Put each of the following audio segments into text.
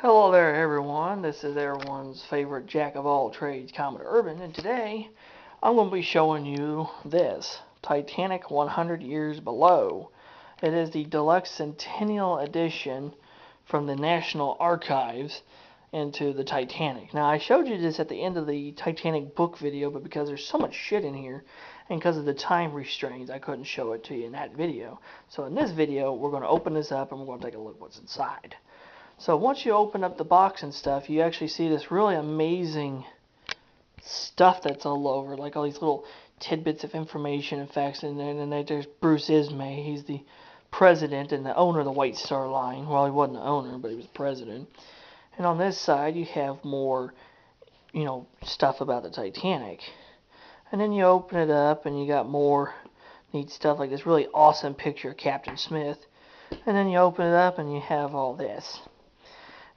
Hello there everyone, this is everyone's favorite jack of all trades, Commodore Urban, and today I'm going to be showing you this, Titanic 100 Years Below. It is the deluxe centennial edition from the National Archives into the Titanic. Now I showed you this at the end of the Titanic book video, but because there's so much shit in here, and because of the time restraints, I couldn't show it to you in that video. So in this video, we're going to open this up and we're going to take a look what's inside. So once you open up the box and stuff, you actually see this really amazing stuff that's all over, like all these little tidbits of information and facts. And then there's Bruce Ismay. He's the president and the owner of the White Star Line. Well, he wasn't the owner, but he was president. And on this side, you have more, stuff about the Titanic. And then you open it up, and you got more neat stuff, like this really awesome picture of Captain Smith. And then you open it up, and you have all this.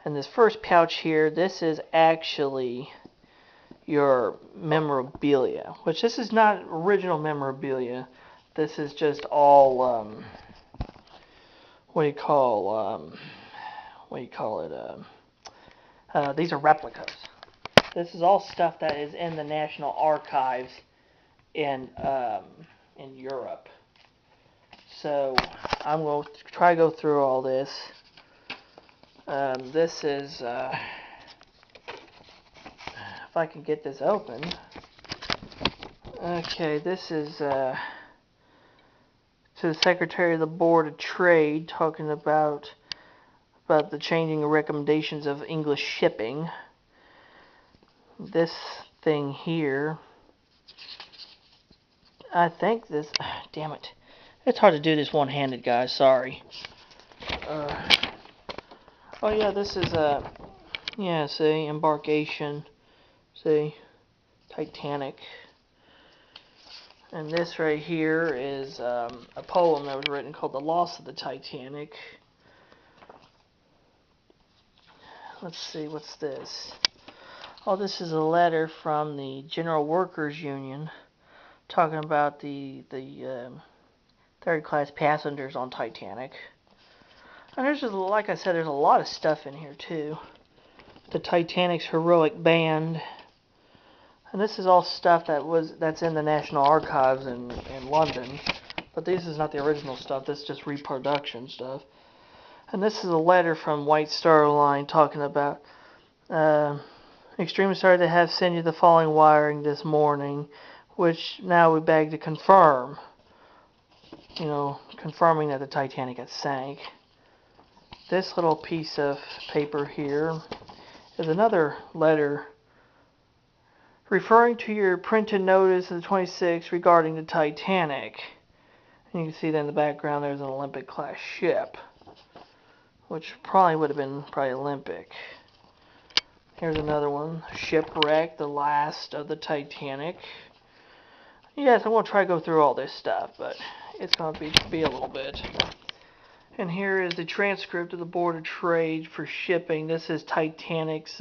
And this first pouch here, this is actually your memorabilia, which this is not original memorabilia. This is just all, these are replicas. This is all stuff that is in the National Archives in Europe. So I'm going to try to go through all this. This is, if I can get this open. Okay, this is to the Secretary of the Board of Trade, talking about the changing recommendations of English shipping. This thing here, I think this, damn it, it's hard to do this one-handed, guys, sorry. Oh yeah, this is see, embarkation, see, Titanic. And this right here is a poem that was written called The Loss of the Titanic. Let's see, what's this? Oh, this is a letter from the General Workers Union talking about the third class passengers on Titanic. And there's just, like I said, there's a lot of stuff in here too. The Titanic's heroic band, and this is all stuff that's in the National Archives in London. But this is not the original stuff. This is just reproduction stuff. And this is a letter from White Star Line talking about extremely sorry to have sent you the following wiring this morning, which now we beg to confirm. Confirming that the Titanic had sank. This little piece of paper here is another letter referring to your printed notice of the 26th regarding the Titanic. And you can see that in the background there's an Olympic class ship, which probably would have been Olympic. Here's another one, Shipwreck, the last of the Titanic. Yes, I'm going to try to go through all this stuff, but it's going to be a little bit. And here is the transcript of the Board of Trade for shipping. This is Titanic's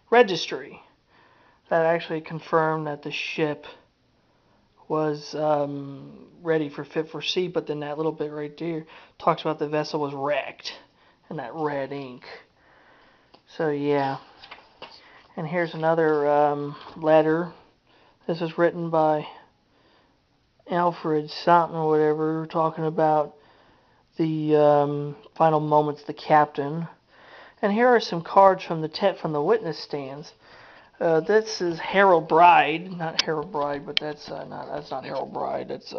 registry that actually confirmed that the ship was ready for fit for sea. But then that little bit right there talks about the vessel was wrecked in that red ink. So yeah. And here's another letter. This was written by Alfred something or whatever, talking about the final moments of the captain. And here are some cards from the witness stands. This is Harold Bride, not Harold Bride, but that's not Harold Bride. That's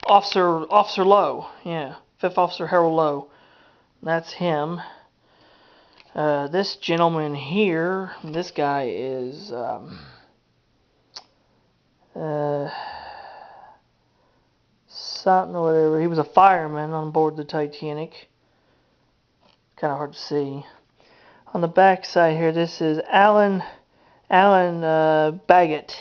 Officer Lowe. Yeah, Fifth Officer Harold Lowe. That's him. This gentleman here, this guy is something or whatever. He was a fireman on board the Titanic. Kind of hard to see. On the back side here, this is Alan Baggett.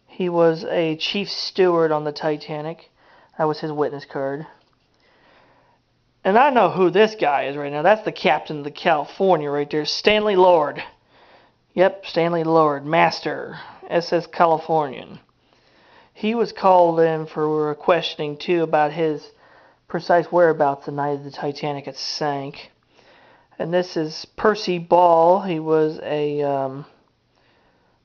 He was a chief steward on the Titanic. That was his witness card. And I know who this guy is right now. That's the captain of the California right there, Stanley Lord. Yep, Stanley Lord, master, SS Californian. He was called in for questioning, too, about his precise whereabouts the night of the Titanic had sank. And this is Percy Ball. He was I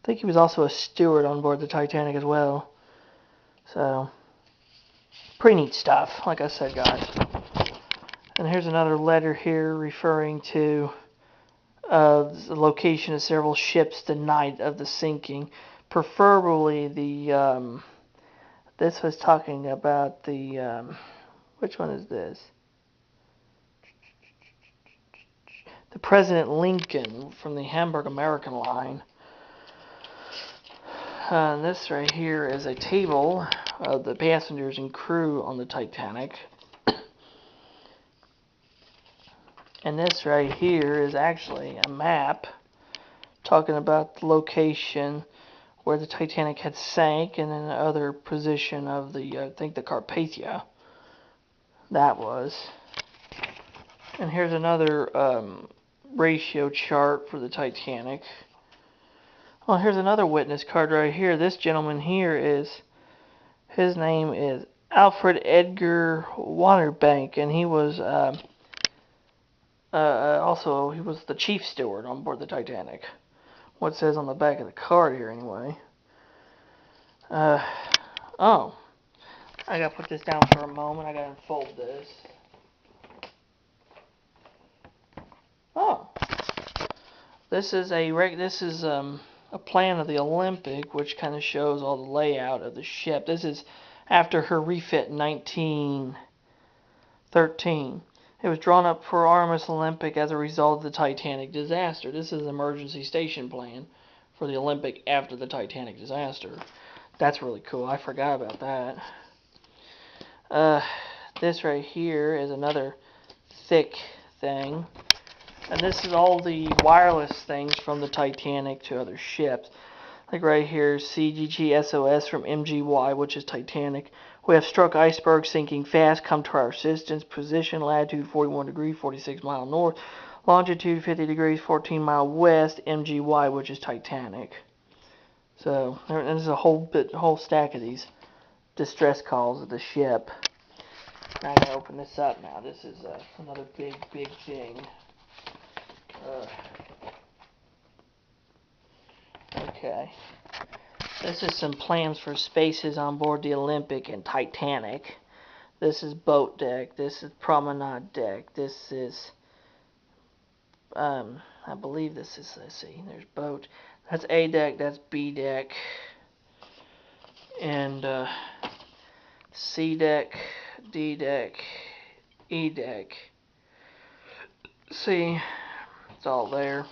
think he was also a steward on board the Titanic as well. So, pretty neat stuff, like I said, guys. And here's another letter here referring to the location of several ships the night of the sinking. Preferably this was talking about which one is this? The President Lincoln from the Hamburg American line. And this right here is a table of the passengers and crew on the Titanic. And this right here is actually a map talking about the location where the Titanic had sank, and then the other position of I think the Carpathia. That was. And here's another ratio chart for the Titanic. Well, here's another witness card right here. This gentleman here his name is Alfred Edgar Waterbank, and he was also he was the chief steward on board the Titanic. What it says on the back of the card here, anyway. Oh, I gotta put this down for a moment. I gotta unfold this. Oh, this is a plan of the Olympic, which kind of shows all the layout of the ship. This is after her refit in 1913. It was drawn up for RMS Olympic as a result of the Titanic disaster. This is an emergency station plan for the Olympic after the Titanic disaster. That's really cool. I forgot about that. This right here is another thick thing. And this is all the wireless things from the Titanic to other ships. Like right here, CGG SOS from MGY, which is Titanic. We have struck iceberg sinking fast. Come to our assistance. Position latitude 41 degrees, 46 mile north. Longitude 50 degrees, 14 mile west. MGY, which is Titanic. So there's a whole stack of these distress calls of the ship. Now I'm gonna open this up now. This is another big thing. Okay. This is some plans for spaces on board the Olympic and Titanic. This is boat deck. This is promenade deck. This is, I believe this is, let's see, there's boat. That's A deck, that's B deck. And C deck, D deck, E deck. See, it's all there.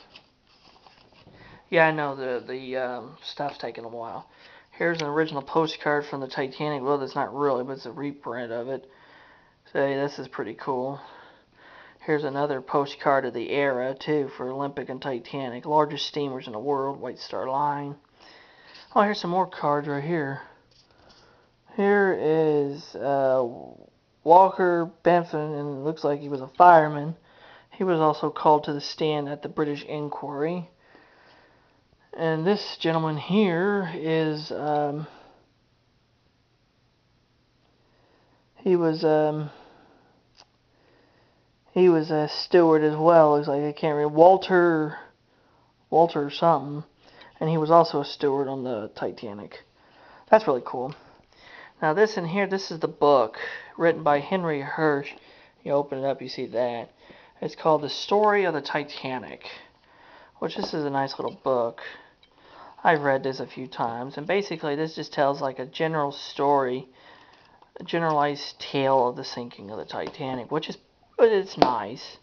Yeah, I know the stuff's taking a while. Here's an original postcard from the Titanic. Well, that's not really, but it's a reprint of it. So this is pretty cool. Here's another postcard of the era, too, for Olympic and Titanic. Largest steamers in the world, White Star Line. Oh, here's some more cards right here. Here is Walker Bentham, and it looks like he was a fireman. He was also called to the stand at the British inquiry. And this gentleman here is, he was a steward as well. Looks like, I can't read, Walter something, and he was also a steward on the Titanic. That's really cool. Now this in here, this is the book written by Henry Hirsch. You open it up, you see that. It's called The Story of the Titanic, which this is a nice little book. I've read this a few times, and basically this just tells like a general story, a generalized tale of the sinking of the Titanic, it's nice.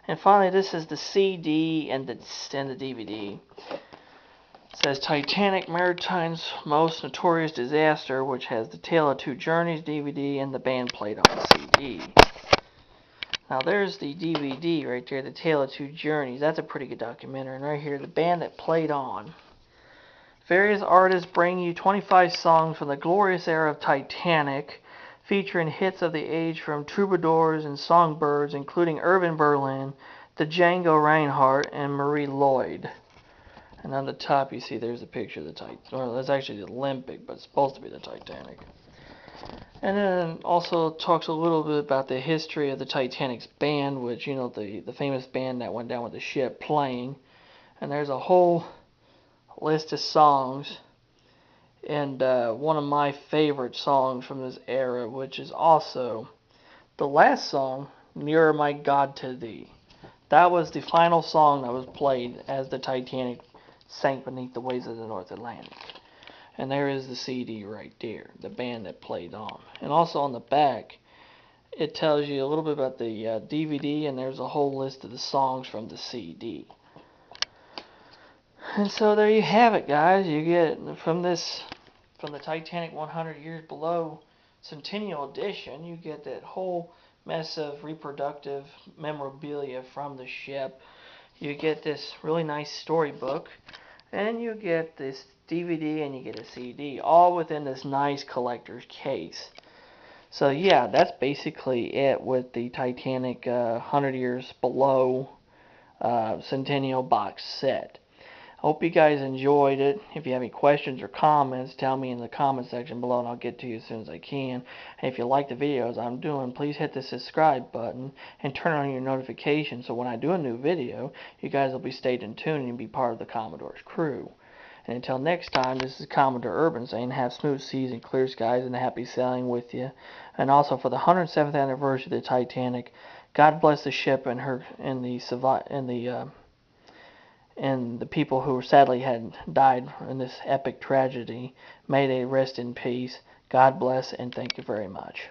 And finally, this is the CD and the DVD. It says Titanic, Maritime's Most Notorious Disaster, which has the Tale of Two Journeys DVD and the band played on the CD. Now there's the DVD right there, the Tale of Two Journeys. That's a pretty good documentary. And right here, the band that played on. Various artists bring you 25 songs from the glorious era of Titanic, featuring hits of the age from troubadours and songbirds, including Irving Berlin, the Django Reinhardt, and Marie Lloyd. And on the top, you see there's a picture of the Titanic. Well, that's actually the Olympic, but it's supposed to be the Titanic. And then also talks a little bit about the history of the Titanic's band, which, you know, the famous band that went down with the ship playing. And there's a whole list of songs. And one of my favorite songs from this era, which is also the last song, Nearer My God to Thee. That was the final song that was played as the Titanic sank beneath the waves of the North Atlantic. And there is the CD right there, the band that played on. And also on the back, it tells you a little bit about the DVD, and there's a whole list of the songs from the CD. And so there you have it, guys. You get from the Titanic 100 Years Below Centennial Edition, you get that whole mess of reproductive memorabilia from the ship. You get this really nice storybook, and you get this DVD, and you get a CD, all within this nice collector's case. So yeah, that's basically it with the Titanic 100 Years Below Centennial box set. Hope you guys enjoyed it. If you have any questions or comments, tell me in the comment section below and I'll get to you as soon as I can. And if you like the videos I'm doing, please hit the subscribe button and turn on your notifications so when I do a new video, you guys will be stayed in tune and be part of the Commodore's crew. And until next time, this is Commodore Urban saying have smooth seas and clear skies and happy sailing with you. And also for the 107th anniversary of the Titanic, God bless the ship and the people who sadly had died in this epic tragedy. May they rest in peace. God bless and thank you very much.